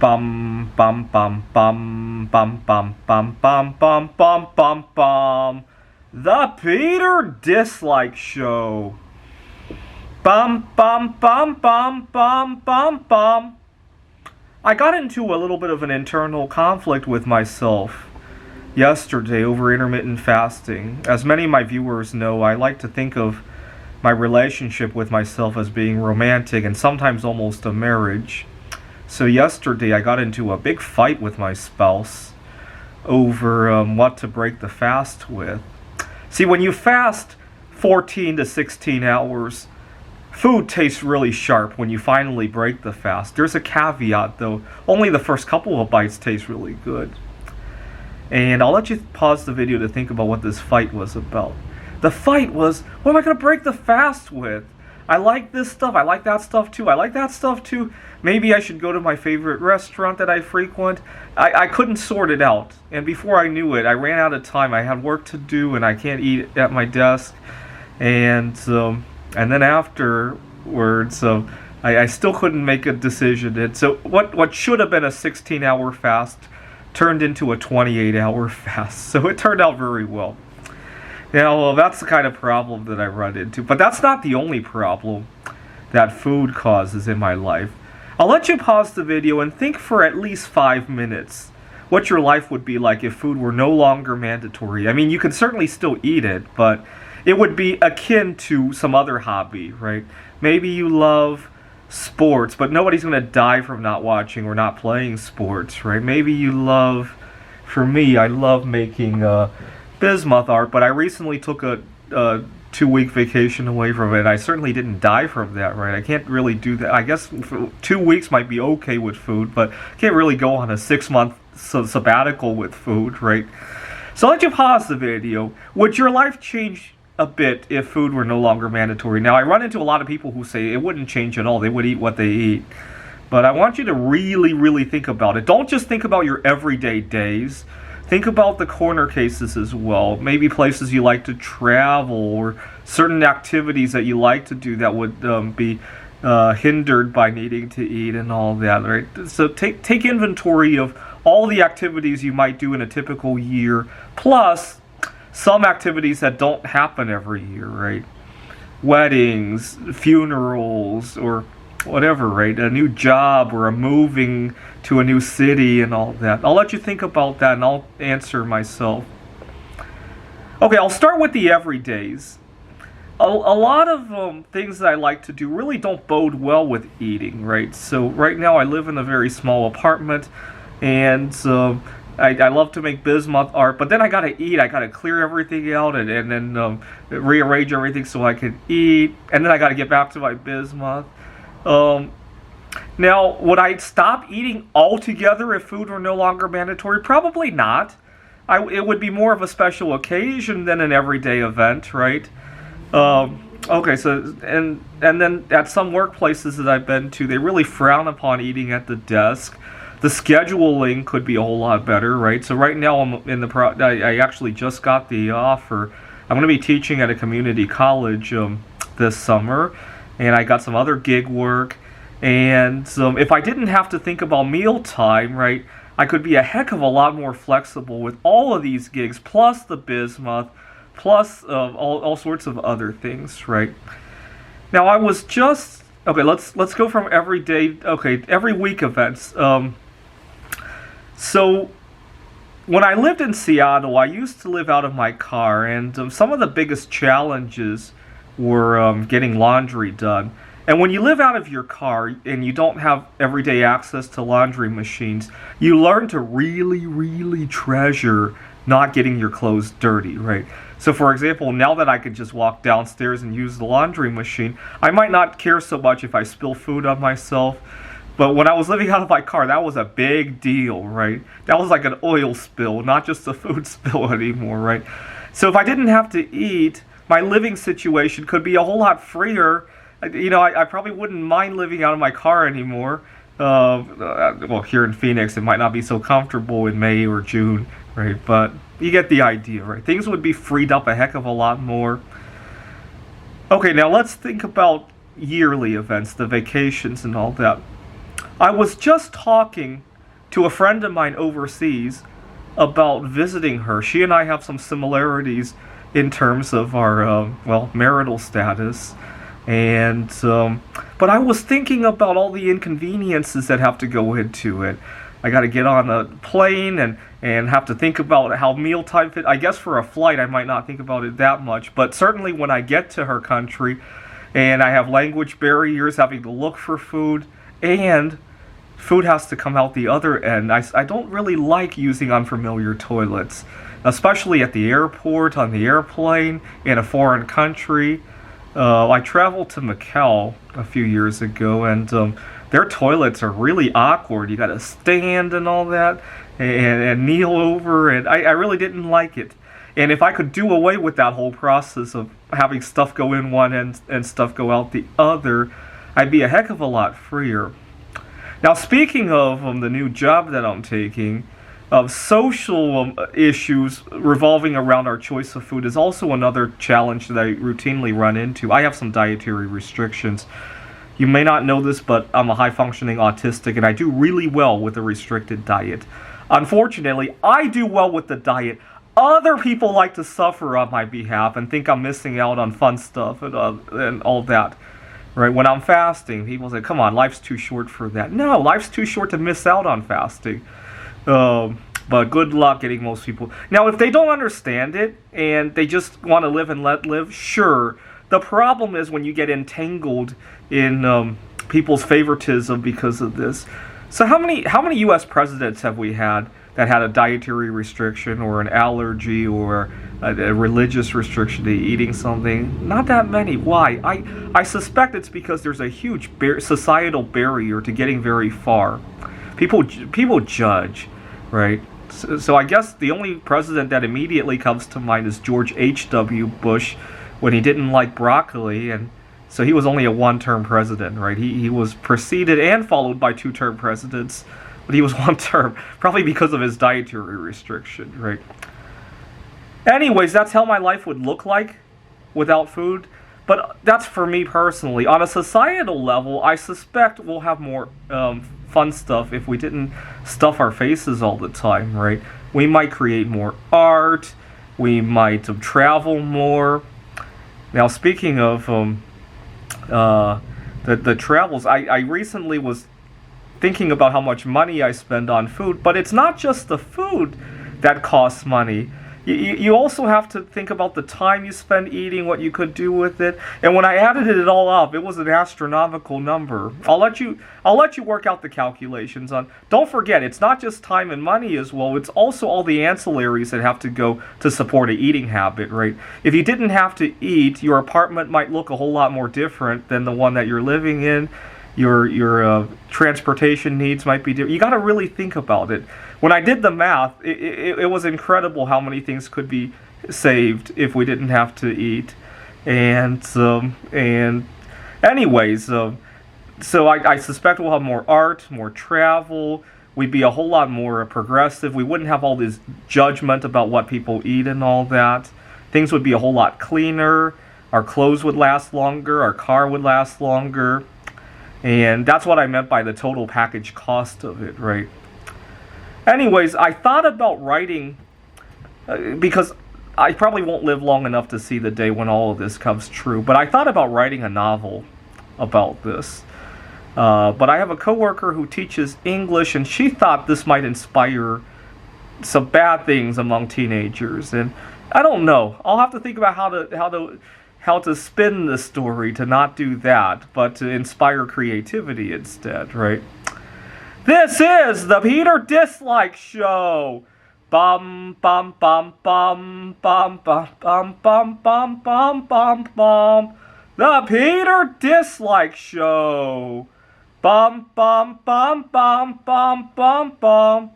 Bum bum bum bum bum bum bum bum bum bum bum bum. The Peter Dislike Show. Bum bum bum bum bum bum bum. I got into a little bit of an internal conflict with myself yesterday over intermittent fasting. As many of my viewers know, I like to think of my relationship with myself as being romantic and sometimes almost a marriage. So yesterday I got into a big fight with my spouse over what to break the fast with. See, when you fast 14 to 16 hours, food tastes really sharp when you finally break the fast. There's a caveat though, only the first couple of bites taste really good. And I'll let you pause the video to think about what this fight was about. The fight was, what am I going to break the fast with? I like this stuff, I like that stuff too, I like that stuff too. Maybe I should go to my favorite restaurant that I frequent. I couldn't sort it out. And before I knew it, I ran out of time. I had work to do and I can't eat at my desk. And then afterwards, I still couldn't make a decision. And so what should have been a 16-hour fast turned into a 28-hour fast. So it turned out very well. Now, that's the kind of problem that I run into. But that's not the only problem that food causes in my life. I'll let you pause the video and think for at least 5 minutes what your life would be like if food were no longer mandatory. I mean, you can certainly still eat it, but it would be akin to some other hobby, right? Maybe you love sports, but nobody's going to die from not watching or not playing sports, right? Maybe you love, for me, I love making bismuth art, but I recently took a 2-week vacation away from it. I certainly didn't die from that, right? I can't really do that. I guess 2 weeks might be okay with food, but I can't really go on a 6-month sabbatical with food, right? So I'll let you pause the video. Would your life change a bit if food were no longer mandatory? Now, I run into a lot of people who say it wouldn't change at all. They would eat what they eat. But I want you to really, really think about it. Don't just think about your everyday days. Think about the corner cases as well. Maybe places you like to travel or certain activities that you like to do that would be hindered by needing to eat and all that, right? So take inventory of all the activities you might do in a typical year, plus some activities that don't happen every year, right? Weddings, funerals, or whatever, right? A new job or a moving to a new city and all that. I'll let you think about that and I'll answer myself. Okay, I'll start with the everydays. A lot of things that I like to do really don't bode well with eating, right? So right now I live in a very small apartment and I love to make bismuth art, but then I gotta eat. I gotta clear everything out and then rearrange everything so I can eat, and then I gotta get back to my bismuth. Now, would I stop eating altogether if food were no longer mandatory? Probably not. It would be more of a special occasion than an everyday event, right? Okay, so and then at some workplaces that I've been to, they really frown upon eating at the desk. The scheduling could be a whole lot better, right? So right now I'm in I actually just got the offer. I'm going to be teaching at a community college this summer, and I got some other gig work. And if I didn't have to think about mealtime, right, I could be a heck of a lot more flexible with all of these gigs, plus the bismuth, plus all sorts of other things, right? Now I was just okay. Let's go from every week events. So when I lived in Seattle, I used to live out of my car, and some of the biggest challenges were getting laundry done. And when you live out of your car and you don't have everyday access to laundry machines, you learn to really, really treasure not getting your clothes dirty, right? So for example, now that I could just walk downstairs and use the laundry machine, I might not care so much if I spill food on myself. But when I was living out of my car, that was a big deal, right? That was like an oil spill, not just a food spill anymore, right? So if I didn't have to eat, my living situation could be a whole lot freer. You know, I probably wouldn't mind living out of my car anymore. Well, here in Phoenix, it might not be so comfortable in May or June, right? But you get the idea, right? Things would be freed up a heck of a lot more. Okay, now let's think about yearly events, the vacations and all that. I was just talking to a friend of mine overseas about visiting her. She and I have some similarities in terms of our, marital status. And, but I was thinking about all the inconveniences that have to go into it. I got to get on a plane and have to think about how mealtime fit. I guess for a flight, I might not think about it that much. But certainly when I get to her country and I have language barriers, having to look for food, and food has to come out the other end. I don't really like using unfamiliar toilets, especially at the airport, on the airplane, in a foreign country. I traveled to Macau a few years ago, and their toilets are really awkward. You gotta stand and all that, and kneel over, and I really didn't like it. And if I could do away with that whole process of having stuff go in one end and stuff go out the other, I'd be a heck of a lot freer. Now, speaking of the new job that I'm taking, social issues revolving around our choice of food is also another challenge that I routinely run into. I have some dietary restrictions. You may not know this, but I'm a high-functioning autistic, and I do really well with a restricted diet. Unfortunately, I do well with the diet. Other people like to suffer on my behalf and think I'm missing out on fun stuff and all that. Right? When I'm fasting, people say, come on, life's too short for that. No, life's too short to miss out on fasting. But good luck getting most people. Now, if they don't understand it and they just want to live and let live, sure. The problem is when you get entangled in people's favoritism because of this. So how many U.S. presidents have we had that had a dietary restriction or an allergy or a religious restriction to eating something? Not that many. Why? I suspect it's because there's a huge societal barrier to getting very far. People judge, right? So I guess the only president that immediately comes to mind is George H.W. Bush, when he didn't like broccoli, and so he was only a one-term president, right? He was preceded and followed by two-term presidents, but he was one term, probably because of his dietary restriction, right? Anyways, that's how my life would look like without food. But that's for me personally. On a societal level, I suspect we'll have more fun stuff if we didn't stuff our faces all the time, right? We might create more art. We might travel more. Now, speaking of the travels, I recently was thinking about how much money I spend on food, but it's not just the food that costs money. You also have to think about the time you spend eating, what you could do with it. And when I added it all up, it was an astronomical number. I'll let you work out the calculations on. Don't forget, it's not just time and money as well. It's also all the ancillaries that have to go to support an eating habit, right? If you didn't have to eat, your apartment might look a whole lot more different than the one that you're living in. Your transportation needs might be different. You got to really think about it. When I did the math, it was incredible how many things could be saved if we didn't have to eat. And anyways, so I suspect we'll have more art, more travel. We'd be a whole lot more progressive. We wouldn't have all this judgment about what people eat and all that. Things would be a whole lot cleaner. Our clothes would last longer. Our car would last longer. And that's what I meant by the total package cost of it, right? Anyways, I thought about writing, because I probably won't live long enough to see the day when all of this comes true, but I thought about writing a novel about this. But I have a coworker who teaches English, and she thought this might inspire some bad things among teenagers. And I don't know. I'll have to think about how to spin the story to not do that, but to inspire creativity instead, right? This is the Peter Dislike Show. Bum bum bum bum bum bum bum bum bum bum bum bum. The Peter Dislike Show. Bum bum bum bum bum bum bum.